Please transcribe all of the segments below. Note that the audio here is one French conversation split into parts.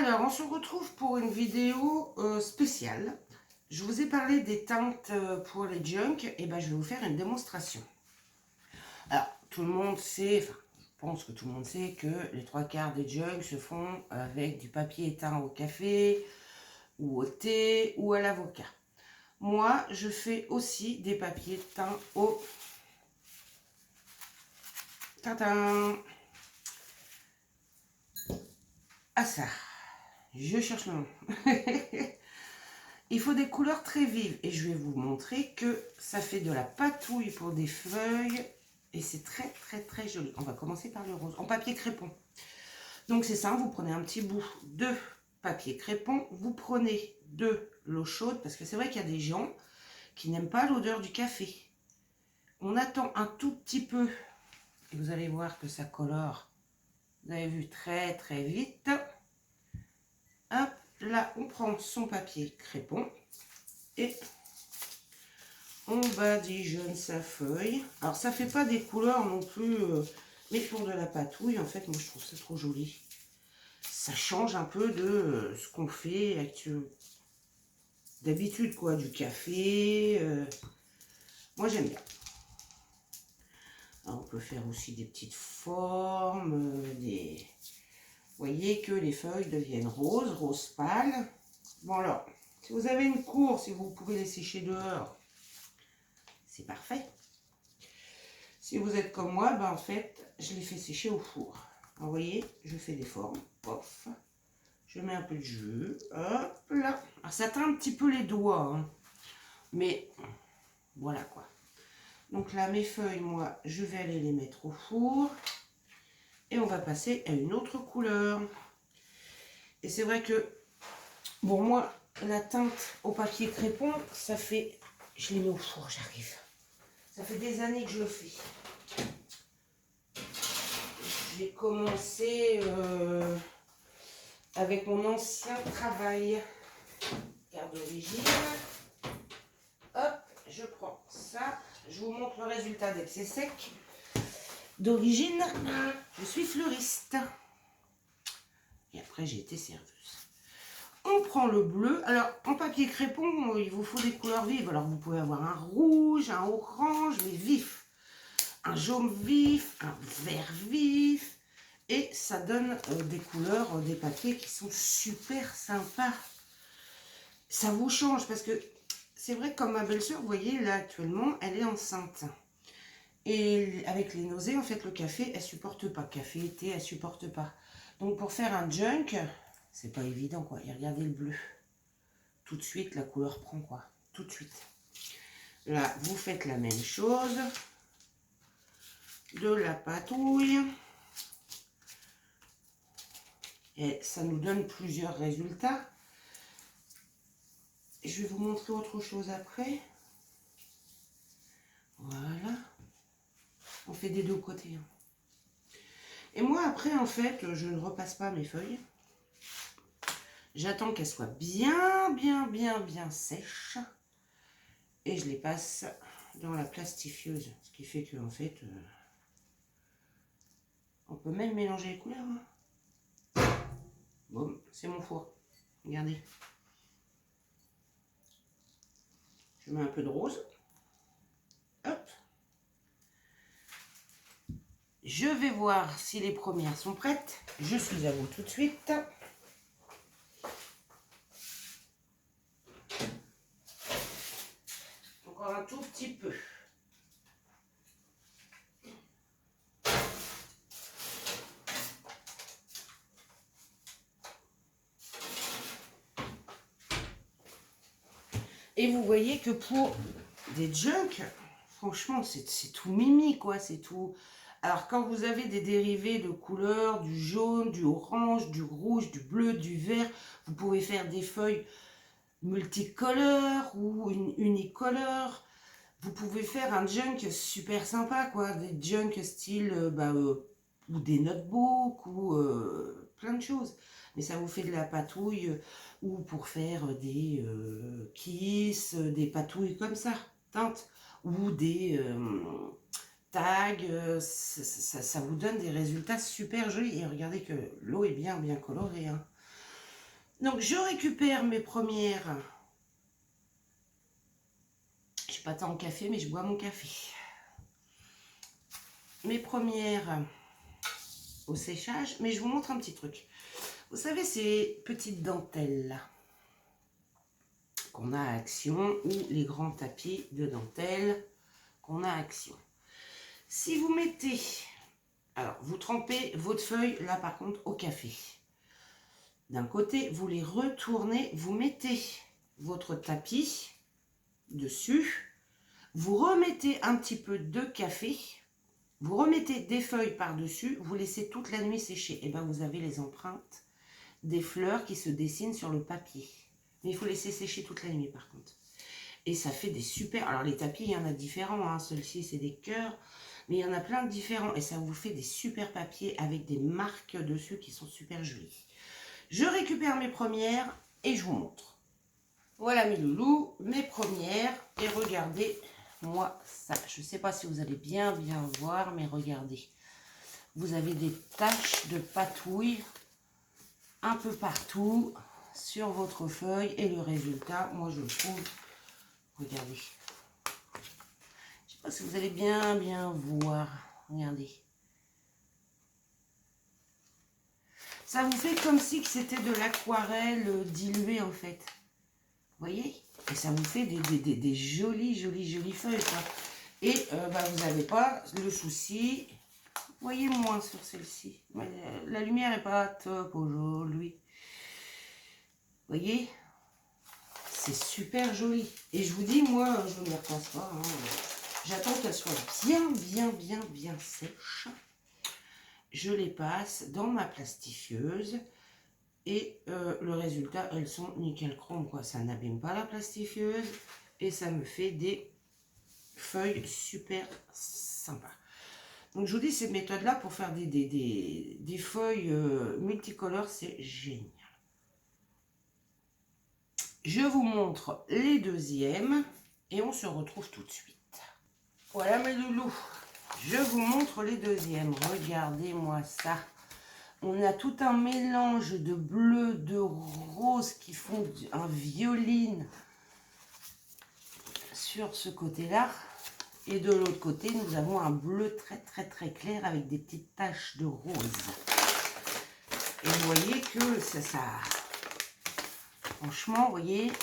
Alors, on se retrouve pour une vidéo spéciale. Je vous ai parlé des teintes pour les junk, et ben je vais vous faire une démonstration. Alors, tout le monde sait, enfin, je pense que tout le monde sait que les trois quarts des junk se font avec du papier teint au café, ou au thé, ou à l'avocat. Moi, je fais aussi des papiers teints au... Tintin. Ah ça, je cherche le nom. Il faut des couleurs très vives et je vais vous montrer que ça fait de la patouille pour des feuilles et c'est très très très joli. On va commencer par le rose en papier crépon. Donc c'est ça, vous prenez un petit bout de papier crépon, vous prenez de l'eau chaude parce que c'est vrai qu'il y a des gens qui n'aiment pas l'odeur du café. On attend un tout petit peu et vous allez voir que ça colore. Vous avez vu très très vite. Hop, là on prend son papier crépon. Et on badigeonne sa feuille. Alors ça fait pas des couleurs non plus, mais pour de la patouille, en fait, moi je trouve ça trop joli. Ça change un peu de ce qu'on fait d'habitude, quoi, du café. Moi j'aime bien. Alors, on peut faire aussi des petites formes, des... Vous voyez que les feuilles deviennent roses, rose pâle. Bon alors, si vous avez une cour, si vous pouvez les sécher dehors, c'est parfait. Si vous êtes comme moi, ben en fait, je les fais sécher au four. Alors, vous voyez, je fais des formes. Pof. Je mets un peu de jus. Hop là. Alors, ça teint un petit peu les doigts. Hein. Mais voilà quoi. Donc là, mes feuilles, moi, je vais aller les mettre au four. Et on va passer à une autre couleur. Et c'est vrai que, bon, moi, la teinte au papier crépon, ça fait... Je les mets au four, j'arrive. Ça fait des années que je le fais. J'ai commencé avec mon ancien travail. Carte d'origine. Hop, je prends ça. Je vous montre le résultat dès que c'est sec. D'origine, je suis fleuriste. Et après, j'ai été serveuse. On prend le bleu. Alors, en papier crépon, il vous faut des couleurs vives. Alors, vous pouvez avoir un rouge, un orange, mais vif. Un jaune vif, un vert vif. Et ça donne des couleurs, des papiers qui sont super sympas. Ça vous change parce que c'est vrai que comme ma belle-sœur, vous voyez, là actuellement, elle est enceinte. Et avec les nausées, en fait, le café, elle supporte pas. Café, thé, elle supporte pas. Donc pour faire un junk, c'est pas évident quoi. Et regardez le bleu. Tout de suite, la couleur prend quoi. Tout de suite. Là, vous faites la même chose. De la patouille. Et ça nous donne plusieurs résultats. Et je vais vous montrer autre chose après. Voilà. On fait des deux côtés. Et moi, après, en fait, je ne repasse pas mes feuilles. J'attends qu'elles soient bien sèches. Et je les passe dans la plastifieuse. Ce qui fait qu'en fait, on peut même mélanger les couleurs. Hein. Bon, c'est mon four. Regardez. Je mets un peu de rose. Hop. Je vais voir si les premières sont prêtes. Je suis à vous tout de suite. Encore un tout petit peu. Et vous voyez que pour des junk, franchement, c'est tout mimi, quoi. C'est tout. Alors, quand vous avez des dérivés de couleurs, du jaune, du orange, du rouge, du bleu, du vert, vous pouvez faire des feuilles multicolores ou unicolores. Vous pouvez faire un junk super sympa, quoi. Des junk style, ou des notebooks, ou plein de choses. Mais ça vous fait de la patouille, ou pour faire des kiss, des patouilles comme ça, teintes, ou des tags. Ça vous donne des résultats super jolis. Et regardez que l'eau est bien colorée. Hein. Donc, je récupère mes premières... Je suis pas tant en café, mais je bois mon café. Mes premières au séchage, mais je vous montre un petit truc. Vous savez, ces petites dentelles là qu'on a à Action, ou les grands tapis de dentelle qu'on a à Action. Si vous mettez, alors vous trempez votre feuille là par contre au café. D'un côté, vous les retournez, vous mettez votre tapis dessus, vous remettez un petit peu de café, vous remettez des feuilles par-dessus, vous laissez toute la nuit sécher. Et bien vous avez les empreintes des fleurs qui se dessinent sur le papier. Mais il faut laisser sécher toute la nuit par contre. Et ça fait des super... Alors les tapis, il y en a différents. Hein. Celui-ci, c'est des cœurs. Mais il y en a plein de différents. Et ça vous fait des super papiers avec des marques dessus qui sont super jolies. Je récupère mes premières et je vous montre. Voilà mes loulous, mes premières. Et regardez, moi, ça. Je ne sais pas si vous allez bien voir, mais regardez. Vous avez des taches de patouille un peu partout sur votre feuille. Et le résultat, moi, je le trouve... Regardez. Je ne sais pas si vous allez bien voir. Regardez. Ça vous fait comme si c'était de l'aquarelle diluée en fait. Vous voyez? Et ça vous fait des jolies feuilles quoi. Et vous n'avez pas le souci. Vous voyez moins sur celle-ci. La lumière n'est pas top aujourd'hui. Vous voyez? C'est super joli. Et je vous dis, moi, je ne les repasse pas. Hein. J'attends qu'elles soient bien sèches. Je les passe dans ma plastifieuse. Et le résultat, elles sont nickel chrome, quoi. Ça n'abîme pas la plastifieuse. Et ça me fait des feuilles super sympas. Donc, je vous dis, cette méthode-là, pour faire des feuilles multicolores, c'est génial. Je vous montre les deuxièmes et on se retrouve tout de suite. Voilà mes loulous, je vous montre les deuxièmes. Regardez-moi ça. On a tout un mélange de bleu, de rose qui font un violine sur ce côté-là. Et de l'autre côté, nous avons un bleu très clair avec des petites taches de rose. Et vous voyez que ça franchement, vous voyez,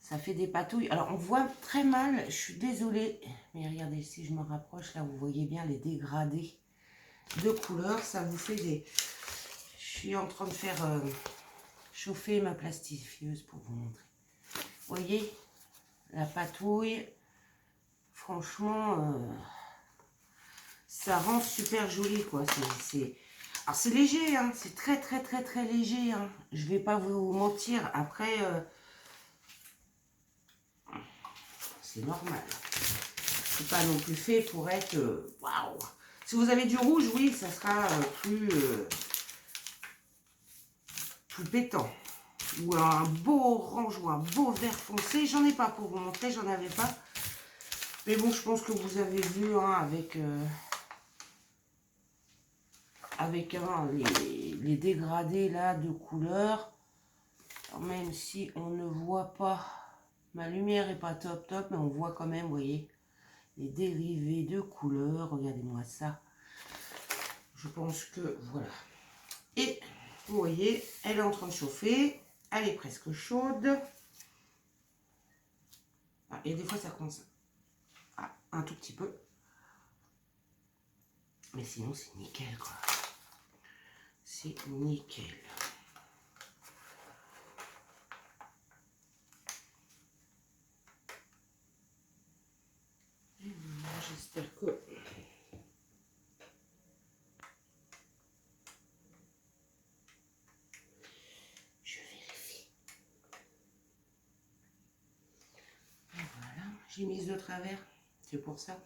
ça fait des patouilles. Alors, on voit très mal, je suis désolée. Mais regardez, si je me rapproche, là, vous voyez bien les dégradés de couleurs. Ça vous fait des... Je suis en train de faire chauffer ma plastifieuse pour vous montrer. Vous voyez, la patouille, franchement, ça rend super joli, quoi. Alors, c'est léger, hein, c'est très léger. Hein. Je vais pas vous mentir. Après, c'est normal. C'est pas non plus fait pour être... Waouh. Si vous avez du rouge, oui, ça sera plus pétant. Ou un beau orange ou un beau vert foncé. J'en ai pas pour vous montrer, j'en avais pas. Mais bon, je pense que vous avez vu hein, avec les dégradés là de couleurs. Alors, même si on ne voit pas, ma lumière est pas top, mais on voit quand même, vous voyez, les dérivés de couleurs. Regardez-moi ça. Je pense que voilà. Et vous voyez, elle est en train de chauffer. Elle est presque chaude. Ah, et des fois, ça commence un tout petit peu. Mais sinon, c'est nickel, quoi. C'est nickel. J'espère que... Je vérifie. Voilà, j'ai mis de travers. C'est pour ça.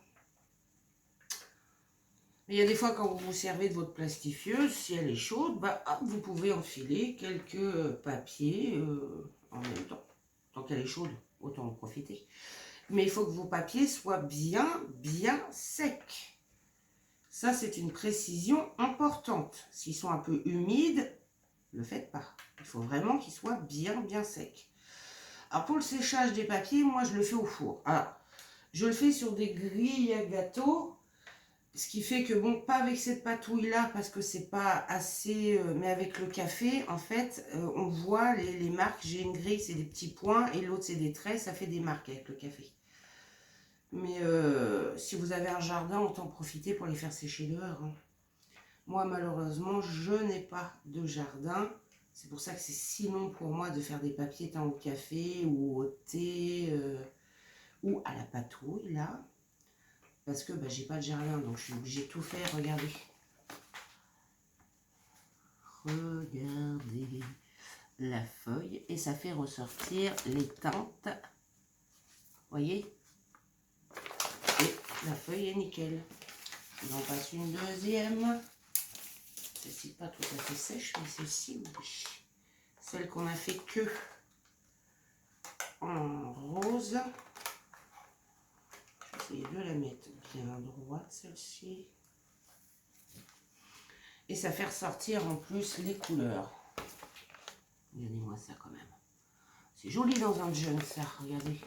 Mais il y a des fois, quand vous vous servez de votre plastifieuse, si elle est chaude, bah, hop, vous pouvez enfiler quelques papiers en même temps. Tant qu'elle est chaude, autant en profiter. Mais il faut que vos papiers soient bien secs. Ça, c'est une précision importante. S'ils sont un peu humides, le faites pas. Il faut vraiment qu'il soit bien sec. Alors pour le séchage des papiers, moi je le fais au four. Alors, je le fais sur des grilles à gâteau, ce qui fait que bon, pas avec cette patouille là parce que c'est pas assez, mais avec le café, en fait, on voit les marques. J'ai une grille, c'est des petits points et l'autre c'est des traits, ça fait des marques avec le café. Mais si vous avez un jardin, autant profiter pour les faire sécher dehors. Hein. Moi, malheureusement, je n'ai pas de jardin. C'est pour ça que c'est si long pour moi de faire des papiers teints au café ou au thé ou à la patouille, là. Parce que bah, j'ai pas de jardin, donc je suis obligée de tout faire. Regardez. Regardez la feuille. Et ça fait ressortir les teintes. Voyez? Et la feuille est nickel. J'en passe une deuxième. Celle-ci pas tout à fait sèche, mais celle-ci, oui. Celle qu'on a fait que en rose. Je vais essayer de la mettre bien droite, celle-ci. Et ça fait ressortir en plus les couleurs. Regardez-moi ça quand même. C'est joli dans un jeune, ça, regardez.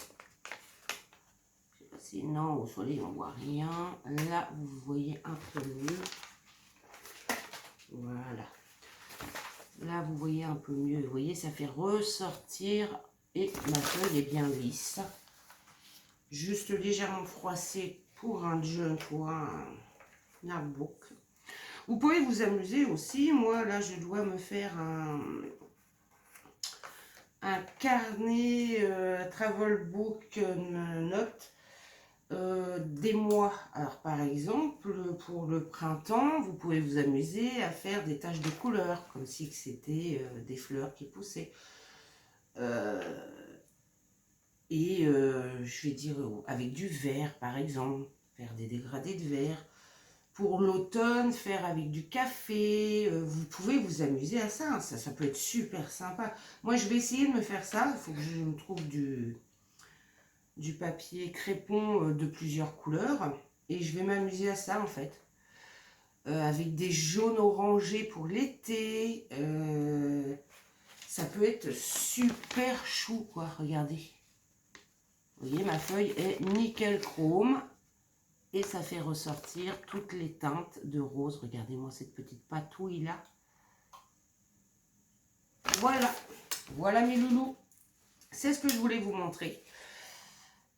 Je sais pas si, non, au soleil on voit rien. Là, vous voyez un peu mieux. Voilà. Là, vous voyez un peu mieux. Vous voyez, ça fait ressortir et ma feuille est bien lisse. Juste légèrement froissée pour un junk ou un artbook. Vous pouvez vous amuser aussi. Moi, là, je dois me faire un carnet travel book note des mois. Alors, par exemple, pour le printemps, vous pouvez vous amuser à faire des taches de couleur, comme si c'était des fleurs qui poussaient. Je vais dire avec du vert, par exemple, faire des dégradés de vert. Pour l'automne, faire avec du café. Vous pouvez vous amuser à ça. Ça peut être super sympa. Moi, je vais essayer de me faire ça. Il faut que je me trouve du papier crépon de plusieurs couleurs. Et je vais m'amuser à ça, en fait. Avec des jaunes orangés pour l'été. Ça peut être super chou, quoi. Regardez. Vous voyez, ma feuille est nickel chrome. Et ça fait ressortir toutes les teintes de rose. Regardez-moi cette petite patouille là. Voilà. Voilà mes loulous. C'est ce que je voulais vous montrer.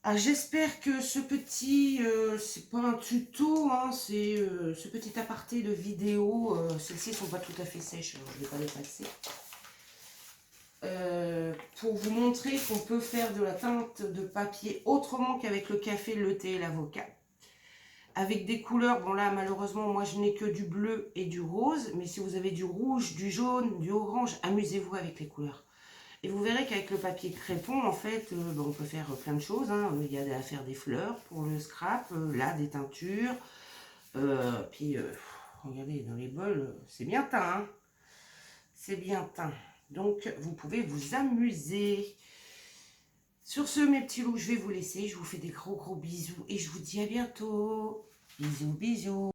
Ah, j'espère que ce petit, c'est pas un tuto, hein, c'est ce petit aparté de vidéo. Celles-ci sont pas tout à fait sèches, alors je ne vais pas les passer. Pour vous montrer qu'on peut faire de la teinte de papier autrement qu'avec le café, le thé et l'avocat. Avec des couleurs, bon là malheureusement moi je n'ai que du bleu et du rose, mais si vous avez du rouge, du jaune, du orange, amusez-vous avec les couleurs. Et vous verrez qu'avec le papier crépon, en fait, on peut faire plein de choses. Hein. Il y a à faire des fleurs pour le scrap, là des teintures. Regardez, dans les bols, c'est bien teint. Hein. C'est bien teint. Donc vous pouvez vous amuser. Sur ce, mes petits loups, je vais vous laisser. Je vous fais des gros bisous et je vous dis à bientôt. Bisous, bisous.